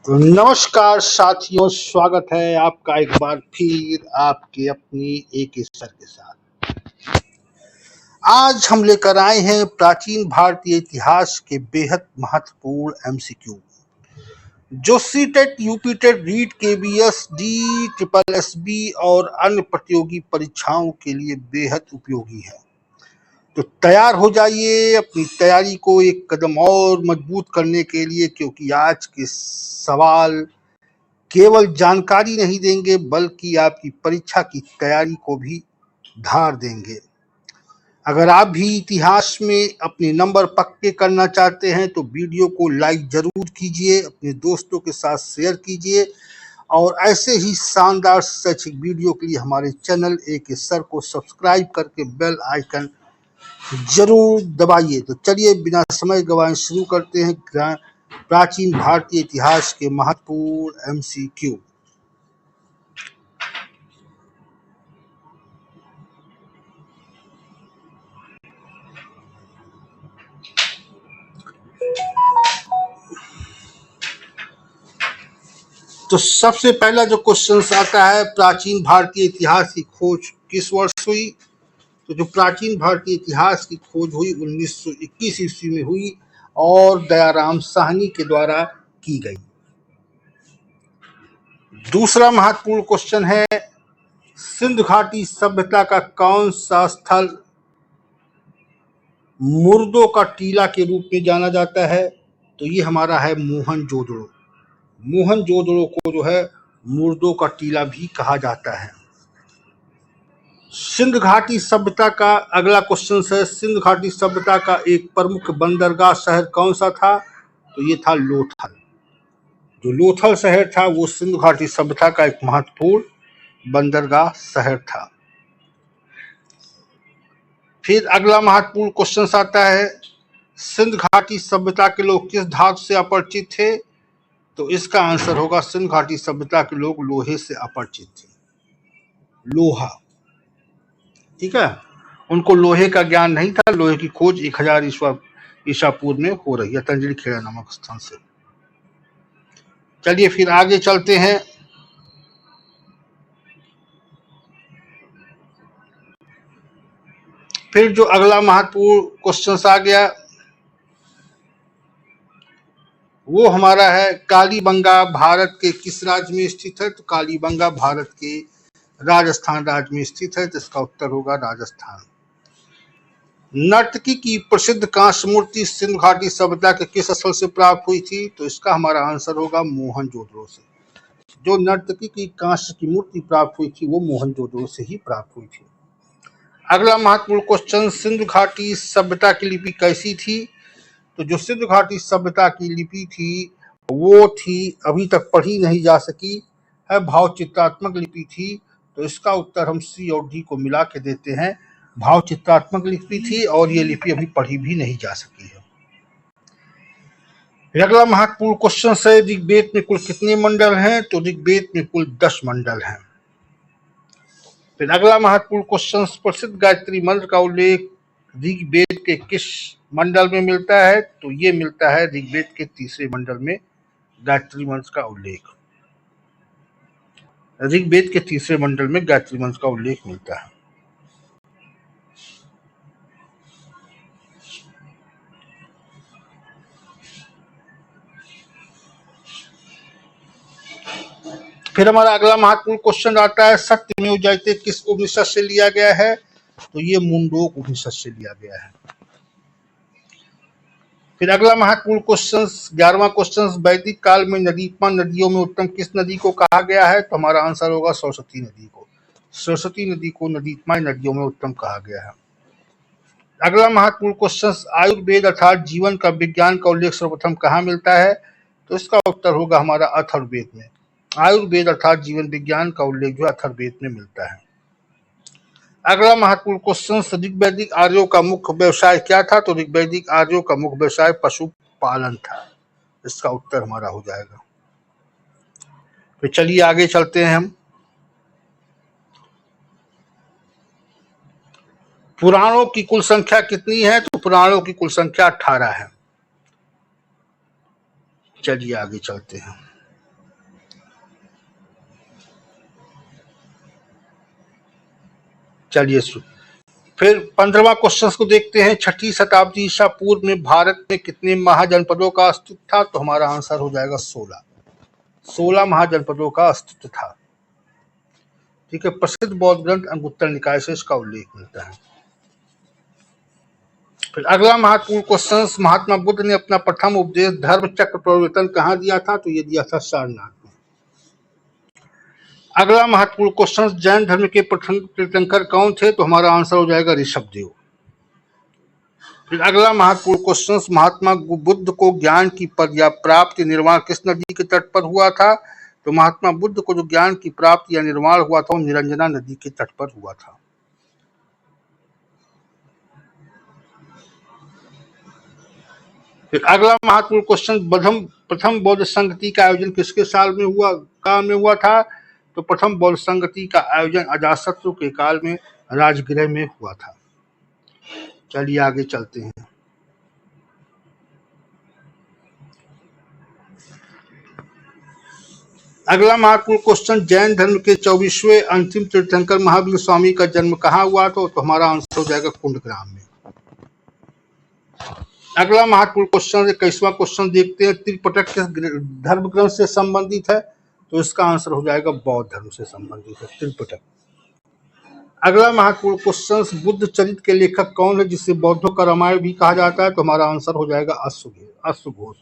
नमस्कार साथियों, स्वागत है आपका एक बार फिर आपके अपनी एक सर के साथ। आज हम लेकर आए हैं प्राचीन भारतीय इतिहास के बेहद महत्वपूर्ण एमसीक्यू, जो CTET, UPTET, REET, KVS, D triple SB और अन्य प्रतियोगी परीक्षाओं के लिए बेहद उपयोगी है। तो तैयार हो जाइए अपनी तैयारी को एक कदम और मजबूत करने के लिए, क्योंकि आज के सवाल केवल जानकारी नहीं देंगे बल्कि आपकी परीक्षा की तैयारी को भी धार देंगे। अगर आप भी इतिहास में अपने नंबर पक्के करना चाहते हैं तो वीडियो को लाइक जरूर कीजिए, अपने दोस्तों के साथ शेयर कीजिए और ऐसे ही शानदार शैक्षिक वीडियो के लिए हमारे चैनल एक सर को सब्सक्राइब करके बेल आइकन जरूर दबाइए। तो चलिए बिना समय गवाए शुरू करते हैं प्राचीन भारतीय इतिहास के महत्वपूर्ण एमसीक्यू। तो सबसे पहला जो क्वेश्चन आता है, प्राचीन भारतीय इतिहास की खोज किस वर्ष हुई? तो जो प्राचीन भारतीय इतिहास की खोज हुई 1921 ईस्वी में हुई और दयाराम साहनी के द्वारा की गई। दूसरा महत्वपूर्ण क्वेश्चन है, सिंधु घाटी सभ्यता का कौन सा स्थल मुर्दों का टीला के रूप में जाना जाता है? तो ये हमारा है मोहनजोदड़ो। मोहनजोदड़ो को जो है मुर्दों का टीला भी कहा जाता है। सिंध घाटी सभ्यता का अगला क्वेश्चन है, सिंध घाटी सभ्यता का एक प्रमुख बंदरगाह शहर कौन सा था? तो ये था लोथल। जो लोथल शहर था वो सिंध घाटी सभ्यता का एक महत्वपूर्ण बंदरगाह शहर था। फिर अगला महत्वपूर्ण क्वेश्चन आता है, सिंध घाटी सभ्यता के लोग किस धातु से अपरिचित थे? तो इसका आंसर होगा, सिंध घाटी सभ्यता के लोग लोहे से अपरिचित थे। लोहा, ठीक है, उनको लोहे का ज्ञान नहीं था। लोहे की खोज 1000 ईसा पूर्व में हो रही है तंजरी खेड़ा नामक स्थान से। चलिए फिर आगे चलते हैं। फिर जो अगला महत्वपूर्ण क्वेश्चन आ गया वो हमारा है, कालीबंगा भारत के किस राज्य में स्थित है? तो कालीबंगा भारत के राजस्थान राज्य में स्थित है, जिसका उत्तर होगा राजस्थान। नर्तकी की प्रसिद्ध कांस्य मूर्ति सिंध घाटी सभ्यता के किस स्थल से प्राप्त हुई थी? तो इसका हमारा आंसर होगा मोहनजोदड़ो से। जो नर्तकी की कांस्य की मूर्ति प्राप्त हुई थी वो मोहनजोदड़ो से ही प्राप्त हुई थी। अगला महत्वपूर्ण क्वेश्चन, सिंधु घाटी सभ्यता की लिपि कैसी थी? तो जो सिंधु घाटी सभ्यता की लिपि थी वो थी, अभी तक पढ़ी नहीं जा सकी है, भाव चित्रात्मक लिपि थी। तो इसका उत्तर हम सी और डी को मिला के देते हैं, भाव चित्रात्मक लिपि थी और ये लिपि अभी पढ़ी भी नहीं जा सकी है। अगला महत्वपूर्ण क्वेश्चन है, ऋग्वेद में कुल कितने मंडल हैं? तो ऋग्वेद में कुल 10 मंडल हैं। फिर अगला महत्वपूर्ण क्वेश्चन, प्रसिद्ध गायत्री मंत्र का उल्लेख ऋग्वेद के किस मंडल में मिलता है? तो ये मिलता है ऋग्वेद के 3रे मंडल में गायत्री मंत्र का उल्लेख। ऋग्वेद के 3रे मंडल में गायत्री मंत्र का उल्लेख मिलता है। फिर हमारा अगला महत्वपूर्ण क्वेश्चन आता है, सत्यमेव जयते किस उपनिषद से लिया गया है? तो ये मुंडोक उपनिषद से लिया गया है। फिर अगला महत्वपूर्ण क्वेश्चन, 11वां क्वेश्चन, वैदिक काल में नदीपन नदियों में उत्तम किस नदी को कहा गया है? तो हमारा आंसर होगा सरस्वती नदी को। सरस्वती नदी को नदीपमय नदियों में उत्तम कहा गया है। अगला महत्वपूर्ण क्वेश्चन, आयुर्वेद अर्थात जीवन का विज्ञान का उल्लेख सर्वप्रथम कहाँ मिलता है? तो इसका उत्तर होगा हमारा अथर्ववेद में। आयुर्वेद अर्थात जीवन विज्ञान का उल्लेख जो अथर्ववेद में मिलता है। अगला महत्वपूर्ण क्वेश्चन, ऋग्वैदिक आर्यों का मुख्य व्यवसाय क्या था? तो ऋग्वैदिक आर्यों का मुख्य व्यवसाय पशुपालन था। इसका उत्तर हमारा हो जाएगा। तो चलिए आगे चलते हैं हम। पुराणों की कुल संख्या कितनी है? तो पुराणों की कुल संख्या 18 है। चलिए आगे चलते हैं। चलिए फिर 15वां क्वेश्चन को देखते हैं। 6ठी शताब्दी ईसा पूर्व में भारत में कितने महाजनपदों का अस्तित्व था? तो हमारा आंसर हो जाएगा 16। 16 महाजनपदों का अस्तित्व था। ठीक है, प्रसिद्ध बौद्ध ग्रंथ अंगुत्तर निकाय से इसका उल्लेख मिलता है। फिर अगला महत्वपूर्ण क्वेश्चन, महात्मा बुद्ध ने अपना प्रथम उपदेश धर्म चक्र प्रवर्तन कहाँ दिया था? तो ये दिया था सारनाथ में। अगला महत्वपूर्ण क्वेश्चन, जैन धर्म के प्रथम तीर्थंकर कौन थे? तो हमारा आंसर हो जाएगा ऋषभदेव। फिर अगला महत्वपूर्ण क्वेश्चन, महात्मा बुद्ध को ज्ञान की प्राप्ति निर्माण किस नदी के तट पर हुआ था? तो महात्मा बुद्ध को जो ज्ञान की प्राप्ति या निर्माण हुआ था वो निरंजना नदी के तट पर हुआ था। फिर अगला महत्वपूर्ण क्वेश्चन, प्रथम बौद्ध संगति का आयोजन किसके साल में हुआ था? तो प्रथम बौद्ध संगति का आयोजन अजातशत्रु के काल में राजगृह में हुआ था। चलिए आगे चलते हैं। अगला महत्वपूर्ण क्वेश्चन, जैन धर्म के 24वें अंतिम तीर्थंकर महावीर स्वामी का जन्म कहाँ हुआ? तो हमारा आंसर हो जाएगा कुंडग्राम में। अगला महत्वपूर्ण क्वेश्चन, 21वां क्वेश्चन देखते हैं। त्रिपिटक किस धर्म ग्रंथ से संबंधित है? तो इसका आंसर हो जाएगा बौद्ध धर्म से संबंधित है त्रिपिटक। अगला महत्वपूर्ण क्वेश्चन, बुद्ध चरित्र के लेखक कौन है जिसे बौद्धों का रामायण भी कहा जाता है? तो हमारा आंसर हो जाएगा अश्वघोष।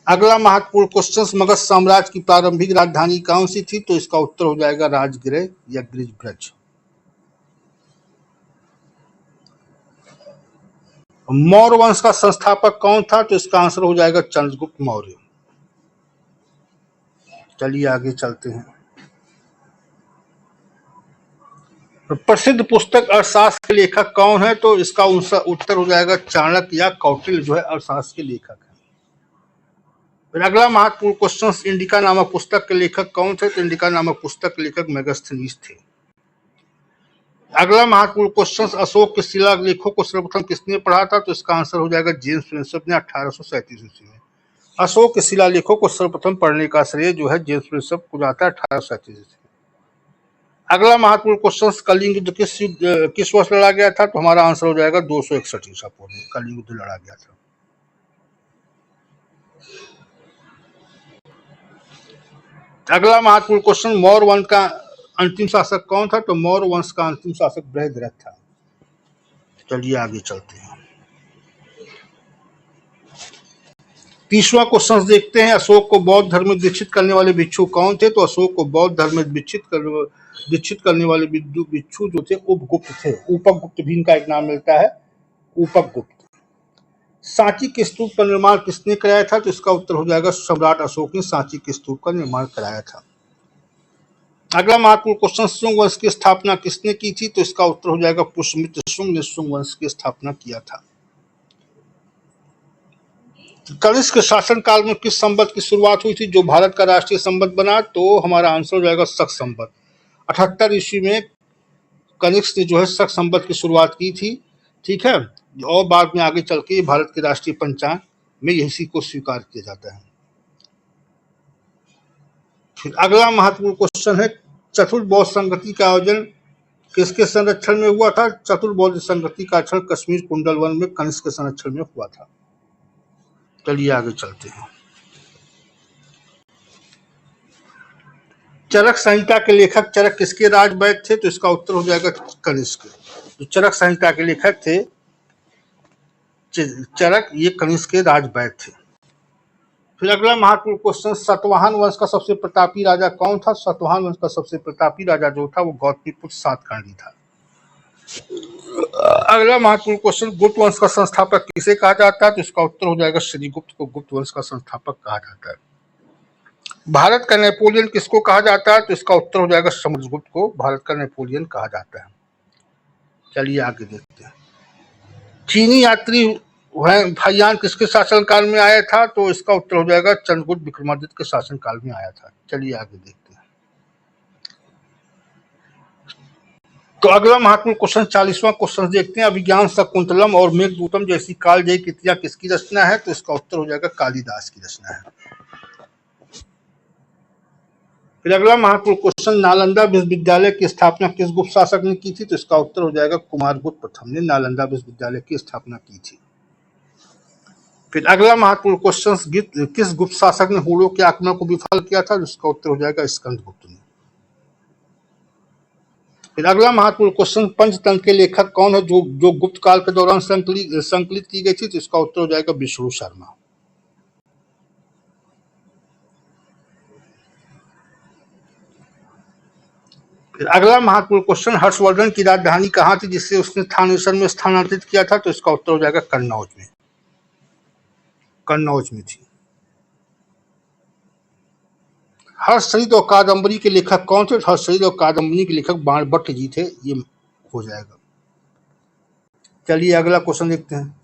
अगला महत्वपूर्ण क्वेश्चन, मगध साम्राज्य की प्रारंभिक राजधानी कौन सी थी? तो इसका उत्तर हो जाएगा राजगृह या गिरिब्रज। मौर्य वंश का संस्थापक कौन था? तो इसका आंसर हो जाएगा चंद्रगुप्त मौर्य। चलिए आगे चलते हैं। प्रसिद्ध पुस्तक अर्थशास्त्र के लेखक कौन है? तो इसका उत्तर हो जाएगा चाणक्य या कौटिल्य जो है अर्थशास्त्र के लेखक है। फिर अगला महत्वपूर्ण क्वेश्चन, इंडिका नामक पुस्तक के लेखक कौन थे? तो इंडिका नामक पुस्तक के लेखक मेगास्थनीज थे। अगला महत्वपूर्ण क्वेश्चन, अशोक के शिलालेखों को सर्वप्रथम किसने पढ़ा था? तो इसका आंसर हो जाएगा जेम्स प्रिंसेप ने 1837 ईस्वी में। अशोक के शिलालेखों को सर्वप्रथम पढ़ने का श्रेय जो है जेम्स प्रिंसेप को जाता है 1837 ईस्वी में। अगला महत्वपूर्ण क्वेश्चन, कलिंग युद्ध किस वर्ष लड़ा गया था? तो हमारा आंसर हो जाएगा 261 ईसा पूर्व में कलिंग युद्ध लड़ा गया था। अगला महत्वपूर्ण क्वेश्चन, मौर्य वंश का अंतिम शासक कौन था? तो मौर्य वंश का अंतिम शासक बृहद्रथ था। चलिए आगे चलते हैं। 30वां क्वेश्चन देखते हैं। अशोक को बौद्ध धर्म में दीक्षित करने वाले भिक्षु कौन थे? तो अशोक को बौद्ध धर्म में दीक्षित करने वाले भिक्षु जो थे उपगुप्त थे। उपगुप्त भी इनका एक नाम मिलता है, उपगुप्त। सांची के स्तूप का निर्माण किसने कराया था? तो इसका उत्तर हो जाएगा सम्राट अशोक ने सांची के स्तूप का निर्माण कराया था। अगला महत्वपूर्ण क्वेश्चन, शुंग वंश की स्थापना किसने की थी? तो इसका उत्तर हो जाएगा पुष्यमित्र शुंग ने शुंग वंश की स्थापना किया था। कनिष्क शासन काल में किस संवत की शुरुआत हुई थी जो भारत का राष्ट्रीय संवत बना? तो हमारा आंसर हो जाएगा शक संवत। 78 ईस्वी में कनिष्क ने जो है शक संवत की शुरुआत की थी। ठीक है, और बाद में आगे चल के भारत के राष्ट्रीय पंचांग में इसी को स्वीकार किया जाता है। फिर अगला महत्वपूर्ण क्वेश्चन है, चतुर्थ बौद्ध संगति का आयोजन किसके संरक्षण में हुआ था? चतुर्थ बौद्ध संगति का आयोजन कश्मीर कुंडल वन में कनिष्क के संरक्षण में हुआ था। चलिए आगे चलते हैं। चरक संहिता के लेखक चरक किसके राजवैद्य थे? तो इसका उत्तर हो जाएगा कनिष्क। जो चरक संहिता के लेखक थे चरक, ये कनिष्क के राजवैद्य थे। फिर अगला महत्वपूर्ण क्वेश्चन, सातवाहन वंश का सबसे प्रतापी राजा कौन था? सातवाहन वंश का सबसे प्रतापी राजा जो था वो गौतमीपुत्र सातकर्णी था। अगला महत्वपूर्ण क्वेश्चन, गुप्त वंश का संस्थापक किसे कहा जाता है? तो इसका उत्तर हो जाएगा श्रीगुप्त को गुप्त वंश का संस्थापक कहा जाता है। भारत का नेपोलियन किसको कहा जाता है? तो इसका उत्तर हो जाएगा समुद्रगुप्त को भारत का नेपोलियन कहा जाता है। चलिए आगे देखते हैं। चीनी यात्री हाइयान किसके शासनकाल में आया था? तो इसका उत्तर हो जाएगा चंद्रगुप्त विक्रमादित्य के शासनकाल में आया था। चलिए आगे देखते हैं। तो अगला महत्वपूर्ण क्वेश्चन 40वां क्वेश्चन देखते हैं। अभिज्ञान शाकुंतलम और मेघदूतम जैसी कालजयी कृतियां किसकी रचना है? तो इसका उत्तर हो जाएगा कालिदास की रचना है। फिर अगला महत्वपूर्ण क्वेश्चन, नालंदा विश्वविद्यालय की स्थापना किस गुप्त शासक ने की थी? तो इसका उत्तर हो जाएगा कुमारगुप्त प्रथम ने नालंदा विश्वविद्यालय की स्थापना की थी। फिर अगला महत्वपूर्ण क्वेश्चन, किस गुप्त शासक ने हुड़ों के आक्रमण को विफल किया था? जिसका उत्तर हो जाएगा स्कंदगुप्त ने। फिर अगला महत्वपूर्ण क्वेश्चन, पंचतंत्र के लेखक कौन है जो गुप्त काल के दौरान संकलित की गई थी? तो इसका उत्तर हो जाएगा विष्णु शर्मा। फिर अगला महत्वपूर्ण क्वेश्चन, हर्षवर्धन की राजधानी कहाँ थी जिससे उसने थानेसर में स्थानांतरित किया था? तो इसका उत्तर हो जाएगा कन्नौज में। कन्नौज में थी। हर्षचरित और कादम्बरी के लेखक कौन थे? हर्षचरित और कादम्बरी के लेखक बाणभट्ट जी थे। ये हो जाएगा। चलिए अगला क्वेश्चन देखते हैं।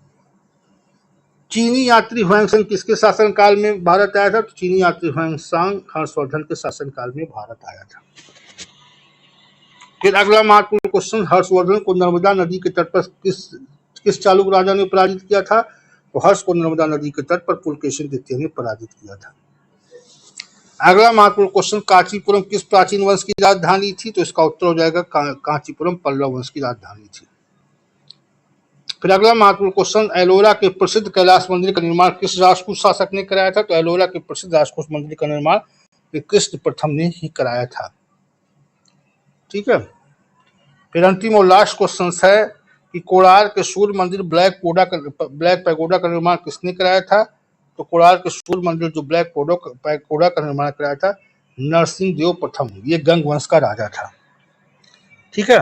चीनी यात्री ह्वेंगसेंग किसके शासनकाल में भारत आया था? तो चीनी यात्री ह्वेंगसांग हर्षवर्धन के शासनकाल में भारत आया था। फिर अगला महत्वपूर्ण क्वेश्चन, हर्षवर्धन को नर्मदा नदी के तट पर किस चालुक राजा ने पराजित किया था? तो हर्ष को नर्मदा नदी के तट पर पुलकेशिन द्वितीय ने पराजित किया था। अगला महत्वपूर्ण क्वेश्चन, कांचीपुरम किस प्राचीन वंश की राजधानी थी? तो इसका उत्तर हो जाएगा कांचीपुरम पल्लव वंश की राजधानी थी। फिर अगला महत्वपूर्ण क्वेश्चन, एलोरा के प्रसिद्ध कैलाश मंदिर का निर्माण किस राजपूत शासक ने कराया था? तो एलोरा के प्रसिद्ध राजपूत मंदिर का निर्माण कृष्ण प्रथम ने ही कराया था। ठीक है। फिर अंतिम और लास्ट क्वेश्चन है कि कोणार्क के सूर्य मंदिर ब्लैक पैगोडा का निर्माण किसने कराया था? तो कोणार्क के सूर्य मंदिर जो ब्लैक पैगोडा का निर्माण कराया था नरसिंह देव प्रथम। ये गंग वंश का राजा था। ठीक है।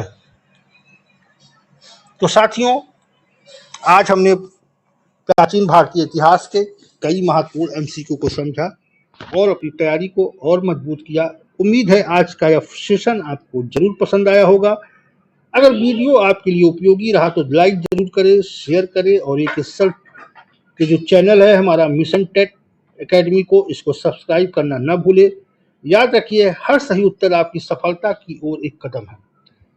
तो साथियों, आज हमने प्राचीन भारतीय इतिहास के कई महत्वपूर्ण एमसीक्यू को समझा और अपनी तैयारी को और मजबूत किया। उम्मीद है आज का यह सेशन आपको जरूर पसंद आया होगा। अगर वीडियो आपके लिए उपयोगी रहा तो लाइक जरूर करें, शेयर करें और एक सर के जो चैनल है हमारा मिशन टेक एकेडमी को, इसको सब्सक्राइब करना न भूले। याद रखिए, हर सही उत्तर आपकी सफलता की ओर एक कदम है।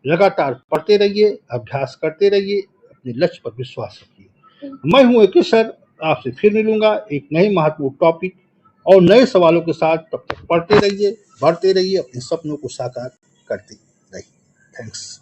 लगातार पढ़ते रहिए, अभ्यास करते रहिए, अपने लक्ष्य पर विश्वास रखिए। मैं हूं एक सर, आपसे फिर मिलूंगा एक नए महत्वपूर्ण टॉपिक और नए सवालों के साथ। तब तक पढ़ते रहिए, बढ़ते रहिए, अपने सपनों को साकार करते रहिए। थैंक्स।